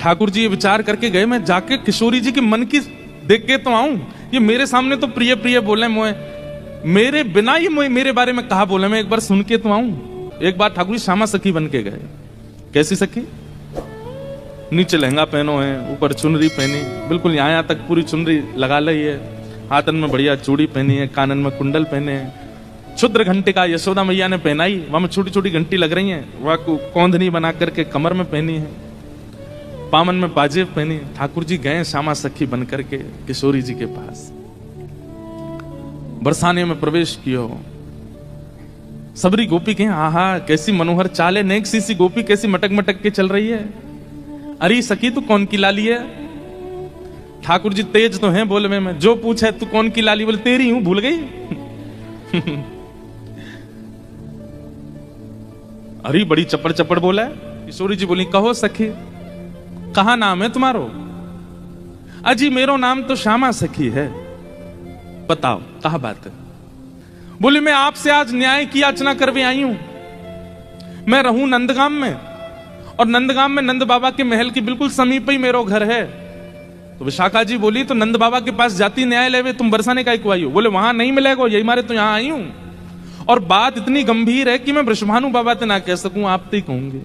ठाकुर जी ये विचार करके गए, मैं जाके किशोरी जी के मन की देख के तो आऊं, ये मेरे सामने तो प्रिय प्रिय बोले, मोए मेरे बिना ही मेरे बारे में कहा बोले, मैं एक बार सुन के तो आऊं। एक बार ठाकुर जी श्यामा सखी बन के गए। कैसी सखी? नीचे लहंगा पहनो है, ऊपर चुनरी पहनी, बिल्कुल यहाँ तक पूरी चुनरी लगा ली है, हाथन में बढ़िया चूड़ी पहनी है, कानन में कुंडल पहने हैं, क्षुद्र घंटे का यशोदा मैया ने पहनाई, वहां में छोटी छोटी घंटी लग रही है, वहां को कौंधनी बना करके कमर में पहनी है, पामन में पाजेब पहनी। ठाकुर जी गए श्यामा सखी बन करके किशोरी जी के पास, बरसाने में प्रवेश कियो। सबरी गोपी कहें आहा कैसी मनोहर चाल है, नेक सी गोपी कैसी मटक मटक के चल रही है। अरे सखी तू कौन की लाली है? ठाकुर जी तेज तो हैं बोलवे में, जो पूछे तू कौन की लाली, बोले तेरी हूं, भूल गई। अरे बड़ी चपड़ चपड़ बोला है। किशोरी जी बोली कहो सखी कहा नाम है तुम्हारो? अजी मेरो नाम तो श्यामा सखी है। बताओ कहा बात है? बोली मैं आपसे आज न्याय की याचना करवे आई हूं। मैं रहूं नंदगाम में, और नंदगाम में नंद बाबा के महल की बिल्कुल समीप ही मेरो घर है। तो विशाखा जी बोली तो नंद बाबा के पास जाती न्याय लेवे, तुम बरसाने का आई हो? बोले वहां नहीं मिलेगा, यही मारे तो यहां आई हूं। और बात इतनी गंभीर है कि मैं वृषभानु बाबा से ना कह सकूं, आप तो ही कहूंगे।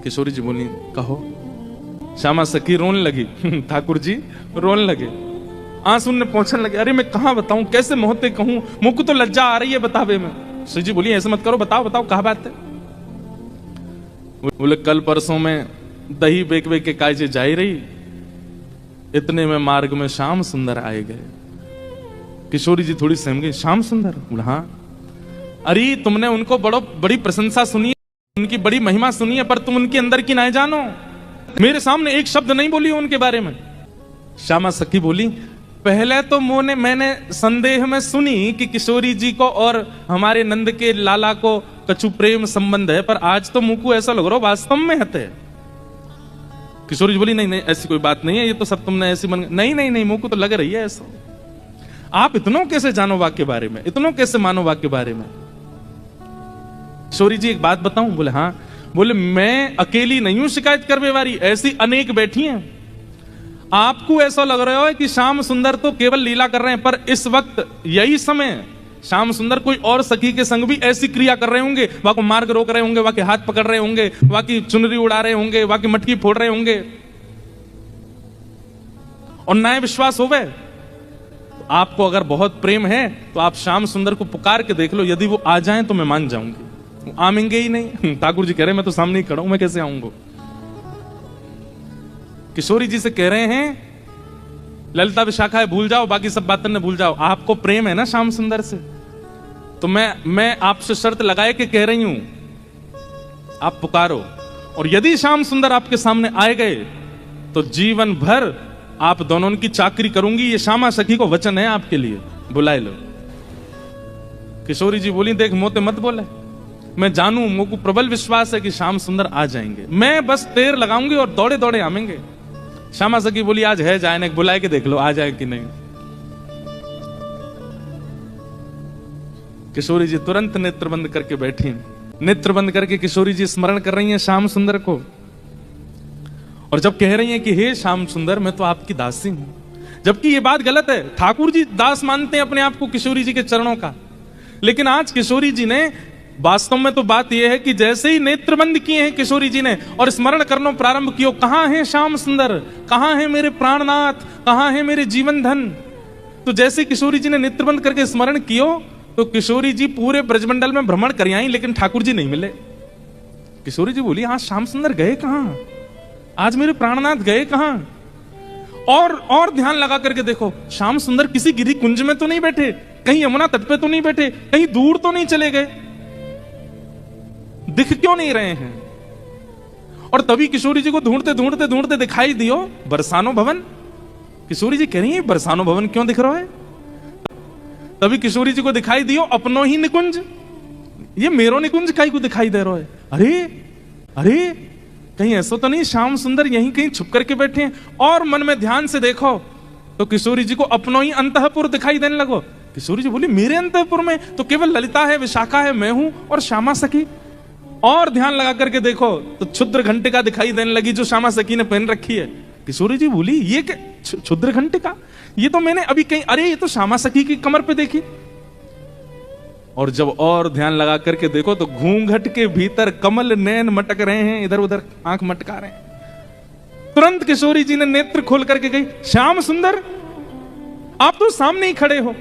किशोरी जी बोली कहो। श्यामा सखी रोने लगी। ठाकुर जी रोने लगे, आंसू ने पहुंचने लगे। अरे मैं कहां बताऊं, कैसे मोहते कहूं, मुझको तो लज्जा आ रही है बतावे में। श्री जी बोली ऐसे मत करो, बताओ बताओ कहा बात है। बोले कल परसों में दही बेक बेक के कायजे जा रही, इतने में मार्ग में श्याम सुंदर आए गए। किशोरी जी थोड़ी सहम गई, श्याम सुंदर? हाँ। अरे तुमने उनको बड़ी प्रशंसा सुनी है, उनकी बड़ी महिमा सुनी है, पर तुम उनके अंदर की नहीं जानो। मेरे सामने एक शब्द नहीं बोली उनके बारे में। श्यामा सखी बोली पहले तो मैंने संदेह में सुनी कि किशोरी जी को और हमारे नंद के लाला को कछु प्रेम संबंध है, पर आज तो मुंह को ऐसा लग रहा वास्तव में है। किशोरी जी बोली नहीं नहीं ऐसी कोई बात नहीं है, ये तो सब तुमने ऐसी नहीं नहीं नहीं मुंह को तो लग रही है ऐसा। आप इतनों कैसे जानो वाक्य के बारे में, इतनों कैसे मानो वाक्य के बारे में? किशोरी जी एक बात बताऊं? बोले हाँ। बोले मैं अकेली नहीं हूं शिकायत करने वाली, ऐसी अनेक बैठी हैं। आपको ऐसा लग रहा है कि श्याम सुंदर तो केवल लीला कर रहे हैं, पर इस वक्त यही समय श्याम सुंदर कोई और सखी के संग भी ऐसी क्रिया कर रहे होंगे, वहां को मार्ग रोक रहे होंगे, वहां के हाथ पकड़ रहे होंगे, वहां की चुनरी उड़ा रहे होंगे, वहां की मटकी फोड़ रहे होंगे, और नया विश्वास हो गए। आपको अगर बहुत प्रेम है तो आप श्याम सुंदर को पुकार के देख लो, यदि वो आ जाएं तो मैं मान जाऊंगी। आएंगे ही नहीं। ठाकुर जी कह रहे मैं तो सामने ही खड़ा हूं, मैं कैसे आऊंगा? किशोरी जी से कह रहे हैं ललिता विशाखा है भूल जाओ, बाकी सब बातें न भूल जाओ। आपको प्रेम है ना श्याम सुंदर से, तो मैं आपसे शर्त लगाए के कह रही हूं आप पुकारो, और यदि श्याम सुंदर आपके सामने आए गए तो जीवन भर आप दोनों की चाकरी करूंगी। ये श्यामा सखी को वचन है आपके लिए, बुलाए लो। किशोरी जी बोली देख मोते मत बोले, मैं जानू, मुझको प्रबल विश्वास है कि श्याम सुंदर आ जाएंगे, मैं बस देर लगाऊंगी और दौड़े दौड़े आएंगे। श्यामा सखी बोली आज है जाए, बुलाए के देख लो आ जाए कि नहीं। किशोरी जी तुरंत नेत्र बंद करके बैठी, नेत्र बंद करके किशोरी जी स्मरण कर रही हैं श्याम सुंदर को, और जब कह रही हैं कि हे श्याम सुंदर मैं तो आपकी दासी हूं, जबकि ये बात गलत है। ठाकुर जी दास मानते हैं अपने आप को किशोरी जी के चरणों का, लेकिन आज किशोरी जी ने वास्तव में तो बात यह है कि जैसे ही नेत्र बंद किए हैं किशोरी जी ने और स्मरण करना प्रारंभ किया, कहां है श्याम सुंदर, कहां है मेरे प्राणनाथ, कहां है मेरे जीवन धन। तो जैसे किशोरी जी ने नेत्र बंद करके स्मरण किया तो किशोरी जी पूरे ब्रजमंडल में भ्रमण कर आई, लेकिन ठाकुर जी नहीं मिले। किशोरी जी बोली हाँ श्याम सुंदर गए कहां, आज मेरे प्राणनाथ गए कहां? और ध्यान लगा करके देखो, श्याम सुंदर किसी गिरी कुंज में तो नहीं बैठे, कहीं यमुना तट पे तो नहीं बैठे, कहीं दूर तो नहीं चले गए, दिख क्यों नहीं रहे हैं? और तभी किशोरी जी को ढूंढते ढूंढते ढूंढते दिखाई दियो बरसानो भवन। किशोरी जी कह रही है बरसानो भवन क्यों दिख रहा है? तभी किशोरी जी को दिखाई दियो अपनो ही निकुंज, ये मेरो निकुंज काई को दिखाई दे रहा है। अरे अरे कहीं ऐसा तो नहीं श्याम सुंदर यहीं कहीं छुप करके बैठे हैं? और मन में ध्यान से देखो तो किशोरी जी को अपनो ही अंतःपुर दिखाई देने लगो। किशोरी जी बोली मेरे अंतःपुर में तो केवल ललिता है, विशाखा है, मैं हूं और श्यामा सखी, और ध्यान लगा करके देखो तो क्षुद्र घंटिका दिखाई देने लगी जो श्यामा सखी ने पहन रखी है। किशोरी जी बोली ये क्या क्षुद्र घंटिका, ये तो मैंने अभी कहीं, अरे ये तो श्यामा सखी की कमर पे देखी। और जब और ध्यान लगा करके देखो तो घूंघट के भीतर कमल नैन मटक रहे हैं, इधर उधर आंख मटका रहे हैं। तुरंत किशोरी जी ने नेत्र खोल करके गई, श्याम सुंदर आप तो सामने ही खड़े हो।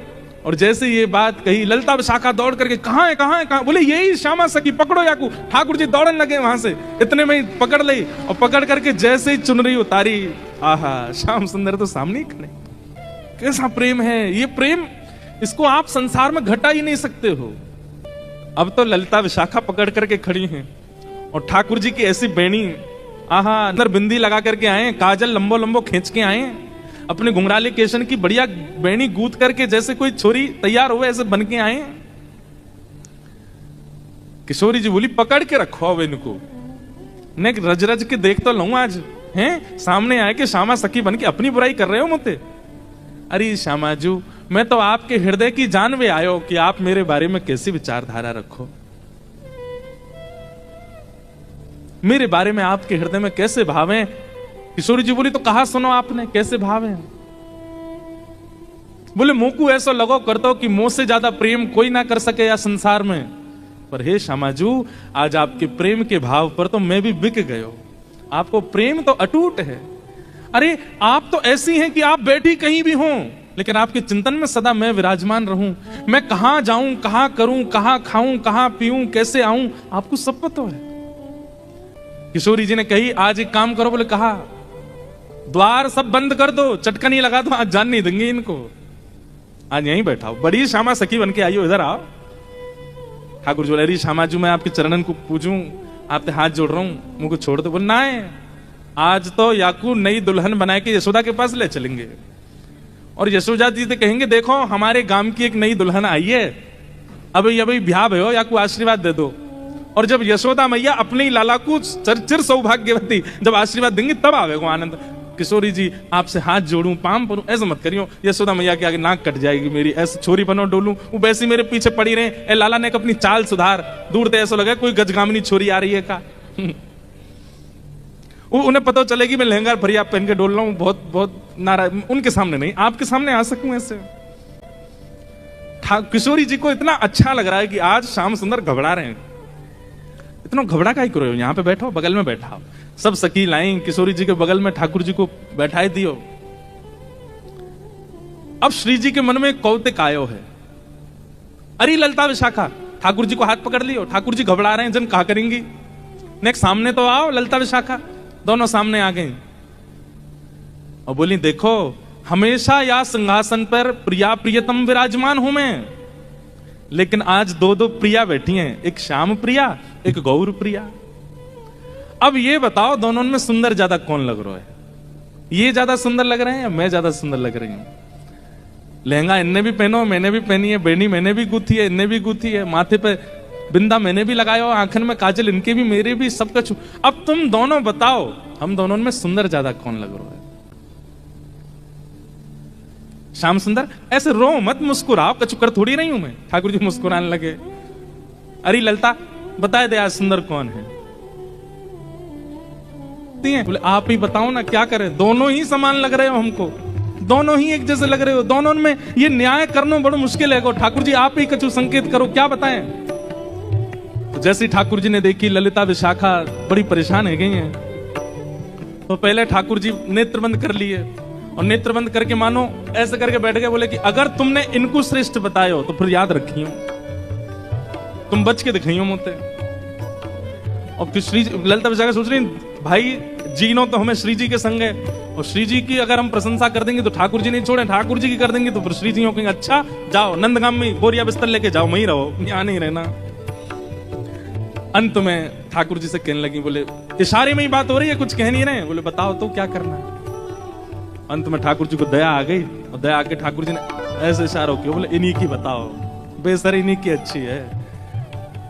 और जैसे ये बात कही ललिता विशाखा दौड़ करके कहां है कहां है कहां, बोले यही श्यामा सखी, पकड़ो याकू। ठाकुर जी दौड़ने लगे वहां से, इतने में ही पकड़ ली और पकड़ करके जैसे ही चुनरी उतारी, आहा श्याम सुंदर तो सामने ही खड़े। कैसा प्रेम है ये प्रेम, इसको आप संसार में घटा ही नहीं सकते हो। अब तो ललिता विशाखा पकड़ करके खड़ी हैं और ठाकुर जी की ऐसी बेणी, आहा अंदर बिंदी लगा करके आए, काजल लंबो लंबो खींच के आए, अपने घुंघराले केशन की बढ़िया बेणी गूंथ करके जैसे कोई छोरी तैयार हुए ऐसे बन के आए। किशोरी जी बोली पकड़ के रखो अब इनको, ने रज रज के देख तो लूं आज, हैं सामने आए कि श्यामा सखी बन के अपनी बुराई कर रहे हो मुझे। अरे श्यामा जू मैं तो आपके हृदय की जानवे आयो कि आप मेरे बारे में कैसी विचारधारा रखो, मेरे बारे में आपके हृदय में कैसे भाव हैं। किशोरी जी बोली तो कहा सुनो आपने कैसे भाव हैं। बोले मुंह को ऐसा लगो करता हो कि मुंह से ज्यादा प्रेम कोई ना कर सके या संसार में, पर हे श्यामाजू आज आपके प्रेम के भाव पर तो मैं भी बिक गयो। आपको प्रेम तो अटूट है। अरे आप तो ऐसी हैं कि आप बैठी कहीं भी हों लेकिन आपके चिंतन में सदा मैं विराजमान रहूं। मैं कहां जाऊं, कहां करूं, कहां खाऊं, कहां पीऊं, कैसे आऊं, आपको सब पता है। किशोरी जी ने कही आज एक काम करो, बोले कहा द्वार सब बंद कर दो, चटकनी लगा दो, आज जान नहीं देंगे इनको, आज यहीं बैठाओ। बड़ी श्यामा सखी बन के आई हो, इधर आओ। ठाकुर जी बोले श्यामा जी मैं आपके चरणन को पूजूं, आपके हाथ जोड़ रहा हूं, मुझको छोड़ दो। बोले ना आज तो याकू नई दुल्हन बना के यशोदा के पास ले चलेंगे और यशोदा जी से कहेंगे देखो हमारे गांव की एक नई दुल्हन आई है, अभी अभी ब्याह भयो, याकू आशीर्वाद दे दो। और जब यशोदा मैया अपने लाला को चिर सौभाग्यवती जब आशीर्वाद देंगे तब आवेगो आनंद। किशोरी जी आपसे हाथ जोड़ूं, पाम परूं, ऐसा मत करियो, यशोदा मैया के आगे नाक कट जाएगी मेरी, ऐसे छोरी बनो डोलूं, वो वैसी मेरे पीछे पड़ी रहे। ए लाला ने अपनी चाल सुधार, दूर से ऐसा लगा कोई गजगामिनी छोरी आ रही है का। उन्हें पता चलेगी मैं लहंगा भरिया पहन के डोल रहा हूं, बहुत बहुत नाराज, उनके सामने नहीं, आपके सामने आ सकूं ऐसे। किशोरी जी को इतना अच्छा लग रहा है कि आज श्याम सुंदर घबरा रहे हैं। इतना घबरा का करो, यहाँ पे बैठो, बगल में बैठा। सब सखी लाई किशोरी जी के बगल में, ठाकुर जी को बैठाए दियो। अब श्री जी के मन में कौतिक आयो है, अरे ललिता विशाखा, ठाकुर जी को हाथ पकड़ लियो, ठाकुर जी घबरा रहे हैं, जन कहा करेंगी। नेक्स्ट सामने तो आओ ललिता विशाखा, दोनों सामने आ गई और बोली देखो हमेशा या सिंहासन पर प्रिया प्रियतम विराजमान हूं मैं, लेकिन आज दो दो प्रिया बैठी हैं, एक श्याम प्रिया एक गौर प्रिया। अब ये बताओ दोनों में सुंदर ज्यादा कौन लग रहा है, ये ज्यादा सुंदर लग रहे हैं या मैं ज्यादा सुंदर लग रही हूं। लहंगा इनने भी पहनो, मैंने भी पहनी है, बेनी मैंने भी गूथी है, इनने भी गूथी है, माथे पे बिंदा मैंने भी लगाया, आंखन में काजल इनके भी मेरे भी, सब कुछ। अब तुम दोनों बताओ हम दोनों में सुंदर ज्यादा कौन लग रहा है। श्याम सुंदर ऐसे रो मत, मुस्कुराओ, कचुकर थोड़ी नहीं हूं मैं। ठाकुर जी मुस्कुराने लगे, अरे ललिता बताए दे आज सुंदर कौन है। बोले आप ही बताओ ना क्या करें, दोनों ही समान लग रहे हो हमको, दोनों ही एक जैसे लग रहे हो, दोनों में ये न्याय करना बड़ा मुश्किल है। ठाकुर जी आप ही कछु संकेत करो, क्या बताएं। तो जैसे ठाकुर जी ने देखी ललिता विशाखा बड़ी परेशान है गई हैं, तो पहले ठाकुर जी नेत्र बंद कर लिए और नेत्र बंद करके मानो ऐसे करके बैठ गए। बोले कि अगर तुमने इनको श्रेष्ठ बतायो तो फिर याद रखियो, तुम बच के दिखाइयो मुझे। और श्री ललिता विशाखा सोच रही भाई जीनो तो हमें श्री जी के संग है, और श्री जी की अगर हम प्रशंसा कर देंगे तो ठाकुर जी नहीं छोड़े, ठाकुर जी की कर देंगे तो फिर श्री जी कहेंगे अच्छा जाओ नंदगाम में बोरिया बिस्तर लेके जाओ, वहीं रहो, यहां नहीं रहना। अंत में ठाकुर जी से कहने लगी, बोले इशारे में ही बात हो रही है, कुछ कह नहीं रहे। बोले बताओ तो क्या करना है। अंत में ठाकुर जी को दया आ गई और दया आके ठाकुर जी ने ऐसे इशारा किया, बोले इन्हीं की बताओ, बेसर इन्हीं की अच्छी है।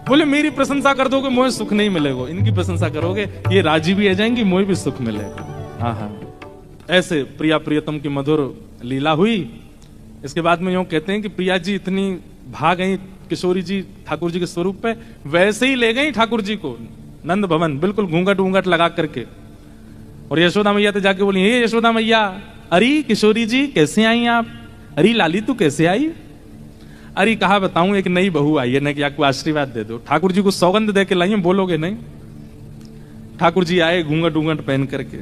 बोले मेरी प्रशंसा कर दोगे मुझे सुख नहीं मिलेगा, इनकी प्रशंसा करोगे ये राजी भी आ जाएंगी, मुझे भी सुख मिलेगा। हाँ ऐसे प्रिया प्रियतम की मधुर लीला हुई। इसके बाद में यूं कहते हैं कि प्रिया जी इतनी भाग गई किशोरी जी ठाकुर जी के स्वरूप पे, वैसे ही ले गई ठाकुर जी को नंद भवन, बिल्कुल घूंघट ऊंघट लगा करके। और यशोदा मैया तो जाके बोली, हे यशोदा मैया, अरे किशोरी जी कैसे आई आप? अरे लाली तू कैसे आई? अरे कहा बताऊं, एक नई बहू आई है ना, कि आपको आशीर्वाद दे दो। ठाकुर जी को सौगंध दे के लाई, बोलोगे नहीं? ठाकुर जी आए घूंघट ऊंघट पहन करके।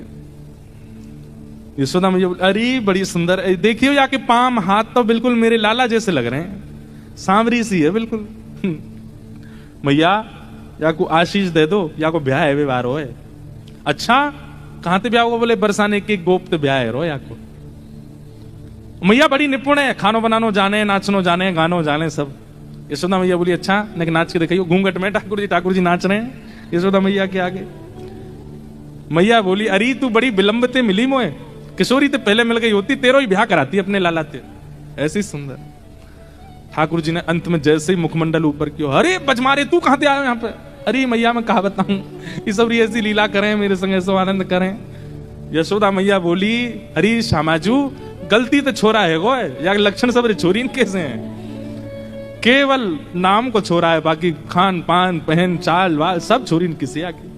यशोदा मैया बोली, अरे बड़ी सुंदर, देखियो जाके पाम हाथ तो बिल्कुल मेरे लाला जैसे लग रहे हैं, सांवरी सी है बिल्कुल। मैया या को आशीष दे दो, या को ब्याह है व्यवहार हो। अच्छा कहां ते ब्याह होगा? बोले बरसाने के गोप ते ब्याह है रो या को। मैया बड़ी निपुण है, खानो बनानो जाने, नाचनो जाने, गानो जाने सब। यशोदा मैया बोली, अच्छा लेकिन नाच के दिखाइयो। घूंघट में ठाकुर जी नाच रहे हैं यशोदा मैया के आगे। मैया बोली, अरे तू बड़ी विलंब ते मिली मोए, किशोरी ते पहले मिल गई होती, तेरो ही ब्याह कराती अपने लाला ते। ऐसी सुंदर। ठाकुर जी ने अंत में जैसे ही मुखमंडल ऊपर किया, अरे बजमारे तू कहां से आए यहाँ पे? अरे मैया मैं कहा बताऊं, ये सब ऐसी लीला करें मेरे संग, ऐसा आनंद करें। यशोदा मैया बोली, अरे श्यामाजू गलती तो छोरा है वो, या लक्षण सब छोरी कैसे हैं? केवल नाम को छोरा है, बाकी खान पान पहन चाल वाल सब छोरी किसी आके।